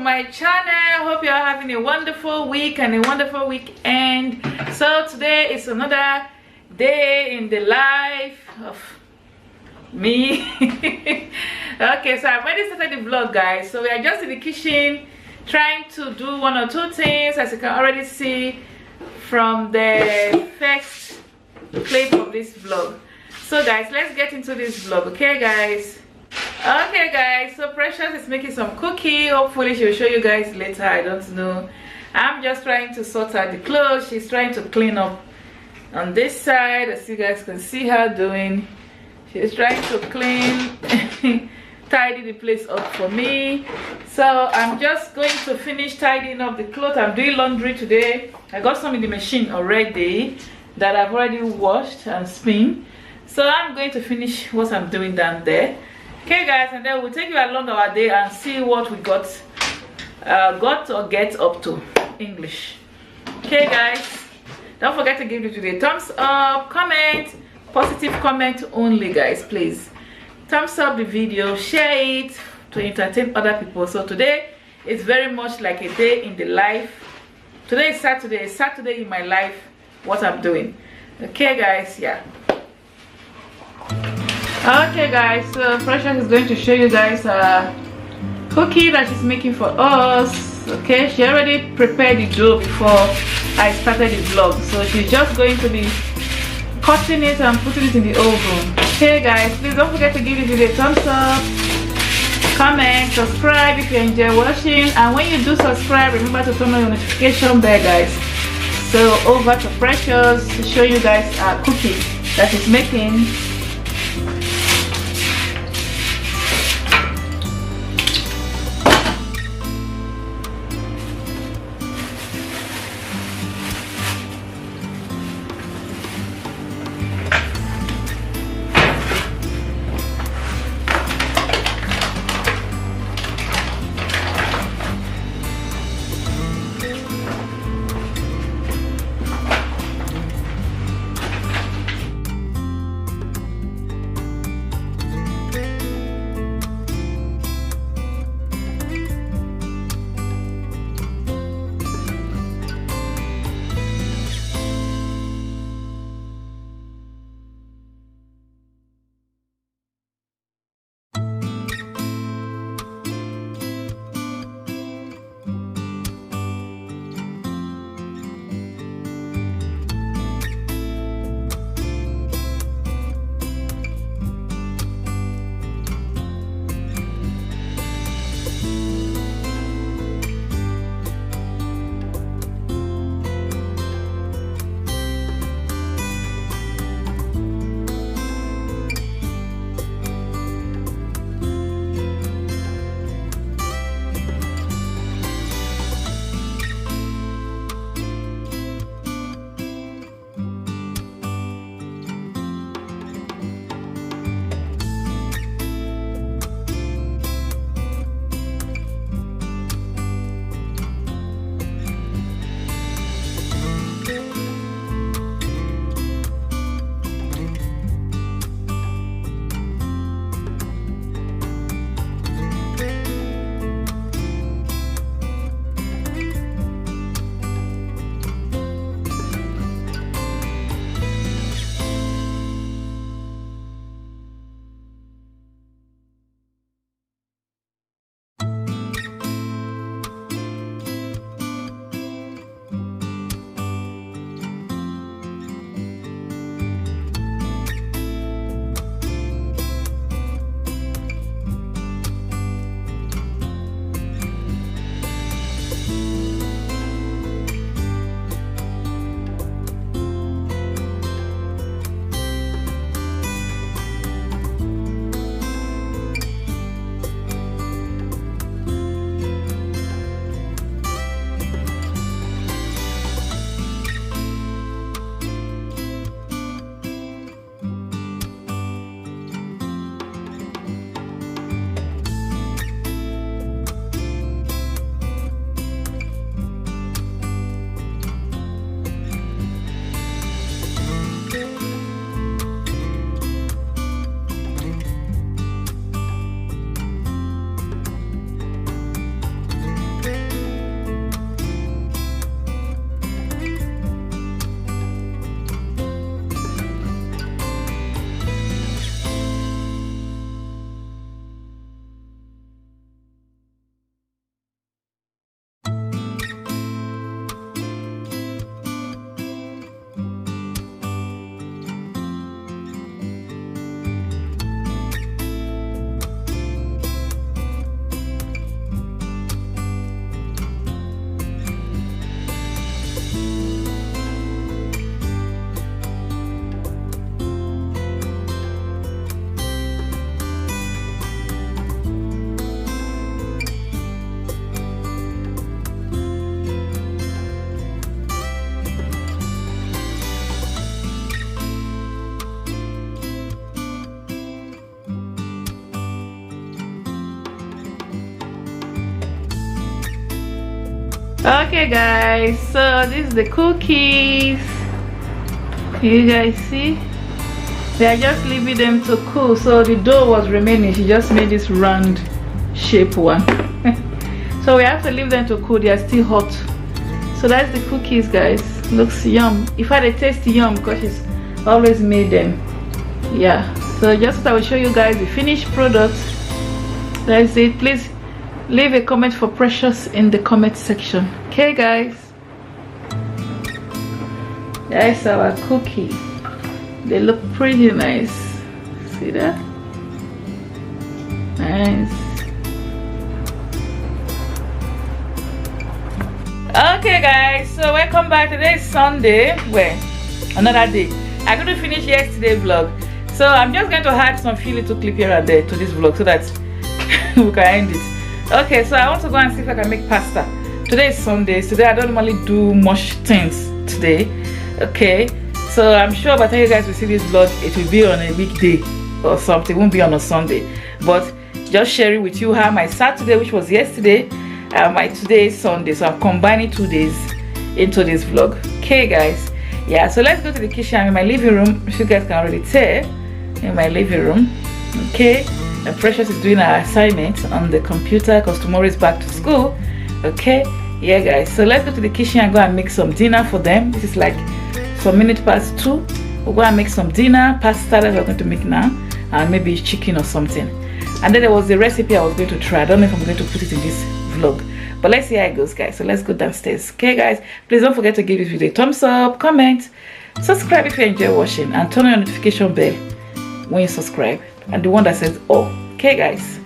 my channel. Hope you are having a wonderful week and a wonderful weekend. So today is another day in the life of me. Okay, so I've already started the vlog, guys. So we are just in the kitchen trying to do one or two things, as you can already see from the first clip of this vlog. So guys, let's get into this vlog. Okay guys, so Precious is making some cookie. Hopefully she'll show you guys later, I don't know. I'm just trying to sort out the clothes. She's trying to clean up on this side, as you guys can see her doing. She's trying to clean tidy the place up for me. So I'm just going to finish tidying up the clothes. I'm doing laundry today. I got some in the machine already that I've already washed and spun. So I'm going to finish what I'm doing down there. Okay guys, and then we'll take you along our day and see what we got or get up to. English. Okay guys, don't forget to give it a thumbs up, comment, positive comment only guys, please. Thumbs up the video, share it to entertain other people. So today is very much like a day in the life. Today is Saturday in my life, what I'm doing. Okay guys, yeah. Okay guys, so Precious is going to show you guys a cookie that she's making for us. Okay, she already prepared the dough before I started the vlog, so she's just going to be cutting it and putting it in the oven. Okay guys, please don't forget to give this video a thumbs up, comment, subscribe if you enjoy watching, and when you do subscribe, remember to turn on your notification bell guys. So over to Precious to show you guys a cookie that she's making. Okay guys, so this is the cookies. You guys see, they are just leaving them to cool. So the dough was remaining, she just made this round shape one. So we have to leave them to cool, they are still hot. So that's the cookies guys. Looks yum. In fact they taste yum because she's always made them. Yeah, so just I will show you guys the finished product. That's it. Please leave a comment for Precious in the comment section. Okay guys, that's our cookie. They look pretty nice. See that? Nice. Okay guys, so welcome back. Today is Sunday. Well, another day. I couldn't finish yesterday's vlog, so I'm just going to add some few little clip here and there to this vlog so that we can end it. Okay, so I want to go and see if I can make pasta. Today is Sunday. Today I don't normally do much things today. Okay, so I'm sure by the time you guys will see this vlog, it will be on a weekday or something. It won't be on a Sunday, but just sharing with you how my Saturday, which was yesterday, my today is Sunday, so I'm combining 2 days into this vlog. Okay guys, yeah, so let's go to the kitchen. I'm in my living room, if you guys can already tell, in my living room. Okay, and Precious is doing her assignment on the computer because tomorrow is back to school. Okay, yeah guys, so let's go to the kitchen and go and make some dinner for them. This is like some minutes past 2. We'll go and make some dinner, pasta that we're going to make now, and maybe chicken or something. And then there was the recipe I was going to try. I don't know if I'm going to put it in this vlog, but let's see how it goes guys. So let's go downstairs. Okay guys, please don't forget to give this video a thumbs up, comment, subscribe if you enjoy watching, and turn on your notification bell when you subscribe, and the one that says all. Okay guys,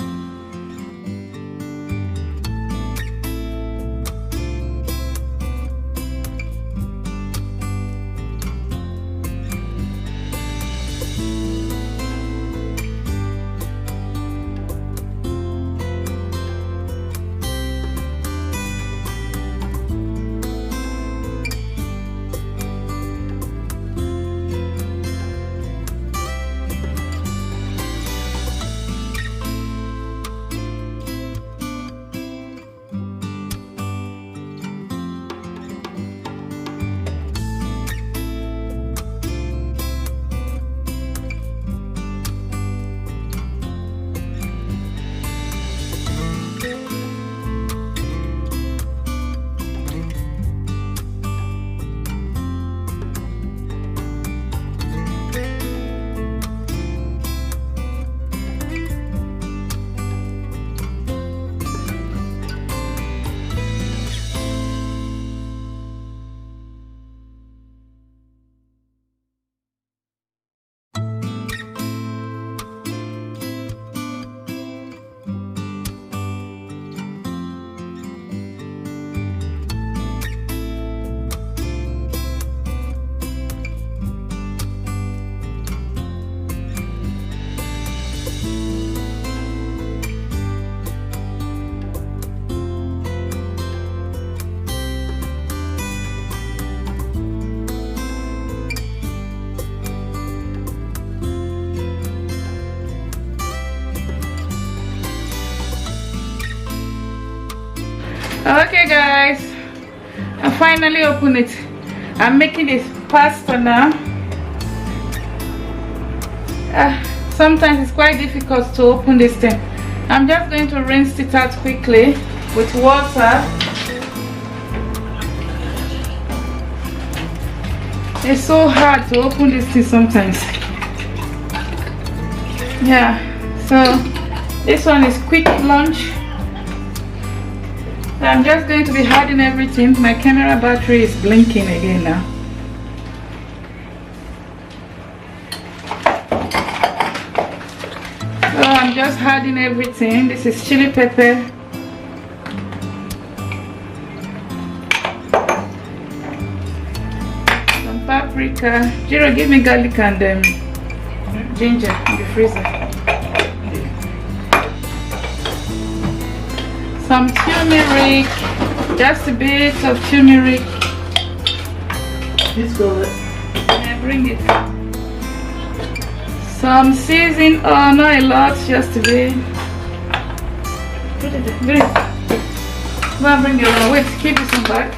okay guys, I finally opened it. I'm making this pasta now. Sometimes it's quite difficult to open this thing. I'm just going to rinse it out quickly with water. It's so hard to open this thing sometimes. Yeah, so this one is quick lunch. I'm just going to be hiding everything. My camera battery is blinking again now. So I'm just hiding everything. This is chili pepper, some paprika. Jiro, give me garlic and ginger in the freezer. Some turmeric, just a bit of turmeric. Let's go. Yeah, bring it. Some seasoning, oh not a lot, just a bit. Put it there. Go and bring your own. Wait, keep this one back.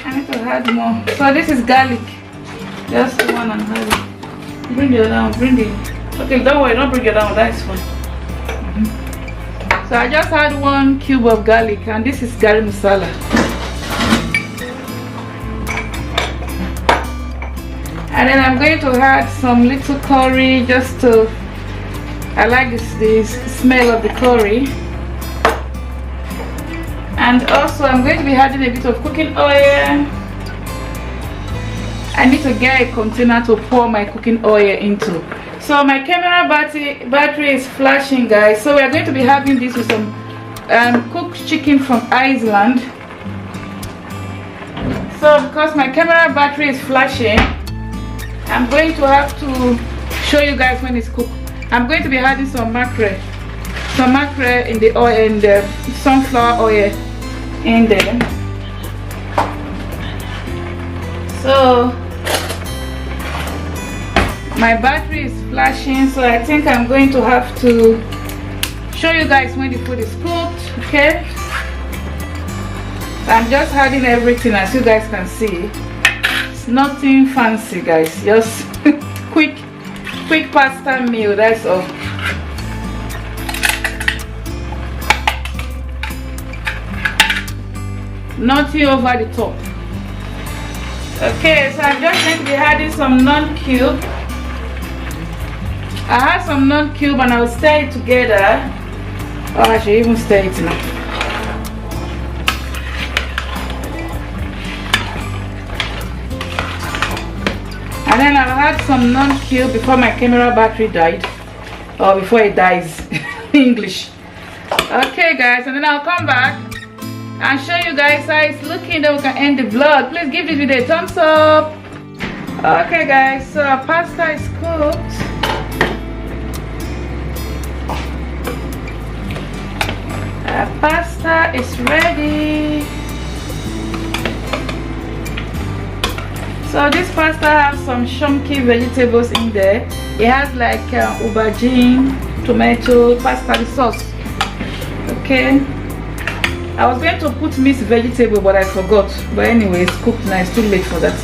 I need to add more. So this is garlic. Just one and add it. Bring your down. Bring it. Okay, don't worry. Don't bring it down. That's fine. So I just had 1 cube of garlic, and this is garam masala. And then I'm going to add some little curry just to, I like this smell of the curry. And also I'm going to be adding a bit of cooking oil. I need to get a container to pour my cooking oil into. So my camera battery is flashing, guys. So we are going to be having this with some cooked chicken from Iceland. So because my camera battery is flashing, I'm going to have to show you guys when it's cooked. I'm going to be adding some mackerel in the oil, in the sunflower oil in there. So my battery is flashing, so I think I'm going to have to show you guys when the food is cooked. Okay, I'm just adding everything, as you guys can see. It's nothing fancy, guys, just quick pasta meal, that's all. Nothing over the top. Okay, so I'm just going to be adding some non-cube. I had some non-cube and I'll stir it together. Oh, I should even stir it now. And then I'll add some non-cube before my camera battery died, or before it dies. English. Okay, guys, and then I'll come back and show you guys how it's looking, then we can end the vlog. Please give this video a thumbs up. Okay, guys, so our pasta is cooked. Our pasta is ready. So this pasta has some chunky vegetables in there. It has like aubergine, tomato, pasta sauce. Okay, I was going to put mixed vegetable, but I forgot. But anyway, it's cooked now. It's too late for that.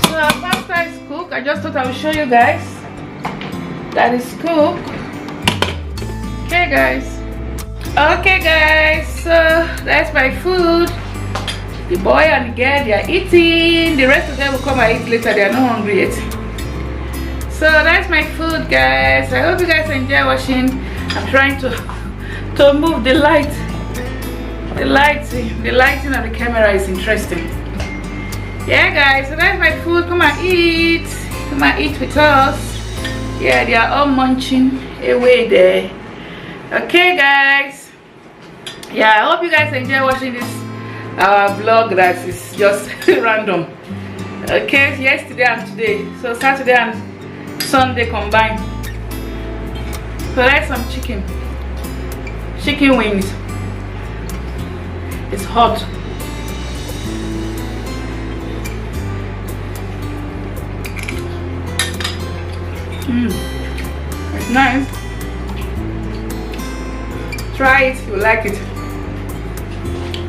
So our pasta is cooked. I just thought I would show you guys that it's cooked. Okay, guys. Okay, guys. So that's my food. The boy and the girl, they are eating. The rest of them will come and eat later. They are not hungry yet. So that's my food, guys. I hope you guys enjoy watching. I'm trying to move the light. The lighting of the camera is interesting. Yeah, guys. So that's my food. Come and eat. Come and eat with us. Yeah, they are all munching away there. Okay, guys. Yeah, I hope you guys enjoy watching this vlog that is just random. Okay, yesterday and today, so Saturday and Sunday combined. So that's some chicken wings. It's hot. It's nice. Try it if you like it.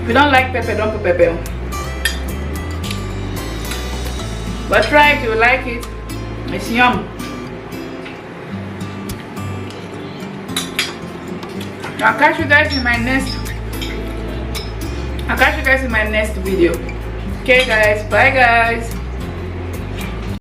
If you don't like pepper, don't put pepper. But try it if you like it. It's yum. I'll catch you guys in my next video. Okay, guys. Bye, guys.